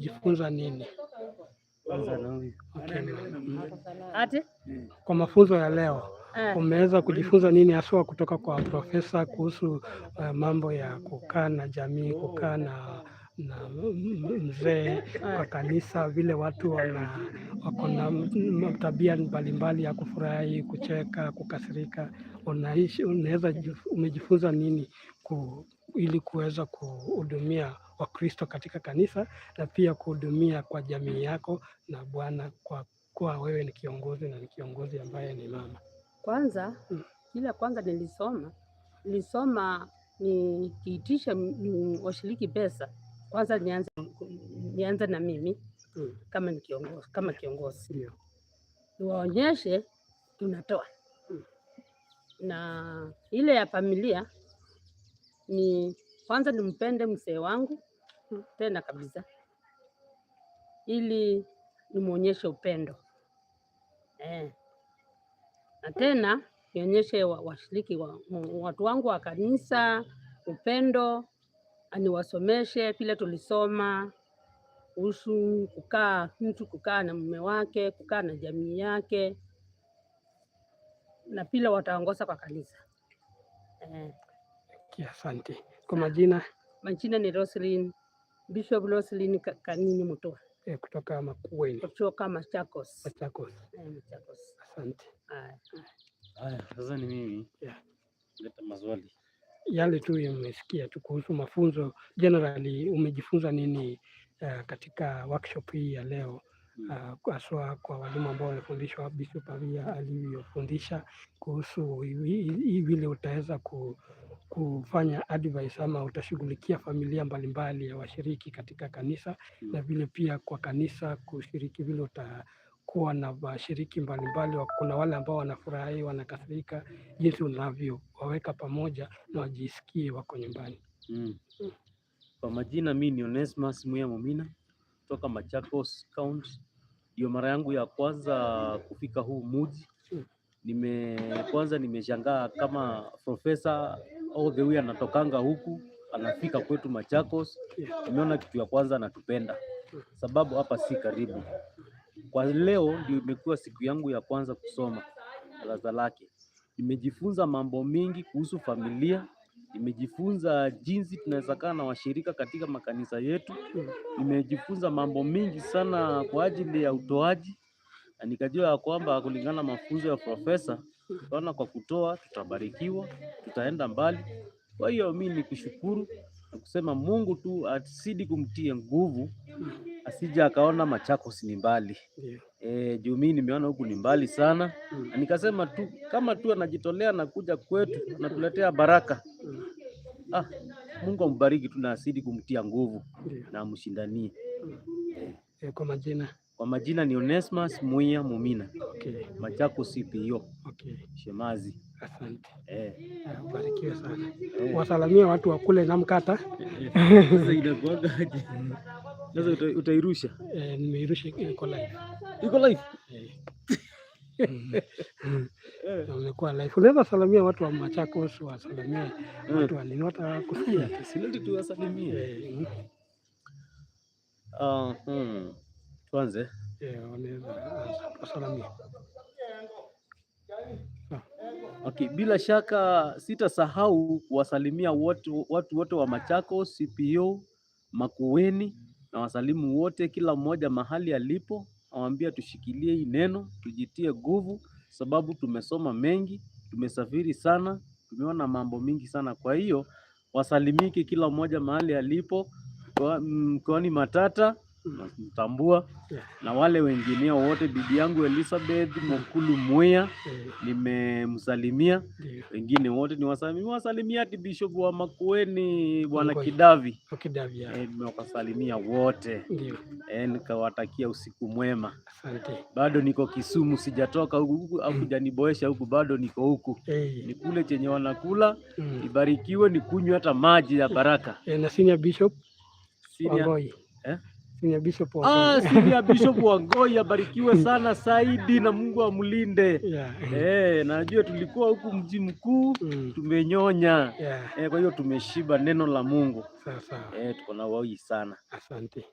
umejifunza nini? Okay. Ate? Kwa mafunzo ya leo umeweza kujifunza nini haswa kutoka kwa profesa kuhusu mambo ya kukaa na jamii, kukaa na mzee kwa kanisa, vile watu wako na tabia mbalimbali ya kufurahi, kucheka, kukasirika. Umejifunza nini ili kuweza kuhudumia Wakristo katika kanisa na pia kuhudumia kwa jamii yako na Bwana, kwa kuwa wewe ni kiongozi na ni kiongozi ambaye ni mama? Kwanza kwanza nilisoma nikiitisha washiriki pesa. Kwanza nianze na mimi kama kiongozi. Niwaonyeshe tunatoa. Na ile ya familia ni kwanza nimpende mzee wangu tena kabisa, ili nimuonyeshe upendo. Na tena nionyeshe washiriki watu wangu wa kanisa upendo, aniwasomeshe vile tulisoma kuhusu kukaa na mume wake, kukaa na jamii yake, na pia wataongoza kwa kanisa. Asante. Kwa majina? Majina ni Roslyn, Bishop Roslyn Kanini Mutua. Kutoka Makueni. Kutoka Machakos. Machakos. Asante. Haya, sasa ni mimi. Leta maswali. Yale tu umesikia tu kuhusu mafunzo. Generally umejifunza nini katika workshop hii ya leo? Haswa kwa walimu ambao wamefundishwa, Bishop Avia alivyofundisha kuhusu vile utaweza kufanya advice ama utashughulikia familia mbalimbali ya washiriki katika kanisa, na vile pia kwa kanisa kushiriki vile utakuwa na washiriki mbalimbali. Kuna wale ambao wanafurahi, wanakasirika, jinsi unavyowaweka pamoja na wajisikie wako nyumbani. Kwa majina mimi ni Onesmus Muya Mumina kutoka Machakos County. Ndio mara yangu ya kwanza kufika huu mji. Kwanza nimeshangaa kama profesa all the way anatokanga huku anafika kwetu Machakos. Nimeona kitu ya kwanza anatupenda, sababu hapa si karibu. Kwa leo ndio imekuwa siku yangu ya kwanza kusoma darasa lake. Nimejifunza mambo mengi kuhusu familia. Nimejifunza jinsi tunaweza kaa na washirika katika makanisa yetu. Nimejifunza mambo mengi sana kwa ajili ya utoaji, na nikajua ya kwamba kulingana mafunzo ya profesa, tunaona kwa kutoa tutabarikiwa, tutaenda mbali. Kwa hiyo mimi nikushukuru na kusema Mungu tu asidi kumtie nguvu, asije akaona Machakos ni mbali. Juu mimi nimeona huku ni mbali sana. Na nikasema tu kama tu anajitolea na kuja kwetu na tuletea baraka. Mungu ambariki tu na asidi kumtia nguvu na amshindanie. Kwa majina? Kwa majina ni Onesmus Muya Mumina. Machakos CPO. Shemazi. Asante. Ubarikiwe sana. Wasalamia watu wa kule na Mkata. Sasa inakuaga aje? Sasa utairusha? Nimeirusha, iko live. Iko live? Umekuwa live. Unaweza salamia watu wa Machakos, wasalamia watu wa Ninota kusikia. Sileti tu wasalimie. Tuanze. Unaweza wasalamia. Okay, bila shaka sitasahau kuwasalimia watu wote wa Machakos CPO, Makueni, na wasalimu wote kila mmoja mahali alipo. Nawaambia tushikilie hii neno, tujitie nguvu, sababu tumesoma mengi, tumesafiri sana, tumeona mambo mingi sana. Kwa hiyo wasalimiki kila mmoja mahali alipo, mkoani Matata Mtambua, na wale wengine wote. Bibi yangu Elizabeth Mokulu Muya nimemsalimia. Wengine wote niwasalimia hadi Bishop wa Makueni Bwana Kidavi. Nimewasalimia wote. Nikawatakia usiku mwema. Asante. Bado niko Kisumu, sijatoka huku au kujaniboesha huku, bado niko huku. Nikule chenye wanakula, ibarikiwe, nikunywe hata maji ya baraka. Na Senior Bishop Wangoi. Senior Bishop Wangoi. Senior Bishop Wangoi abarikiwe sana Saidi, na Mungu amlinde. Najua tulikuwa huku mji mkuu, tumenyonya. Kwa hiyo tumeshiba neno la Mungu. Sawa. Tuko na wai sana. Asante.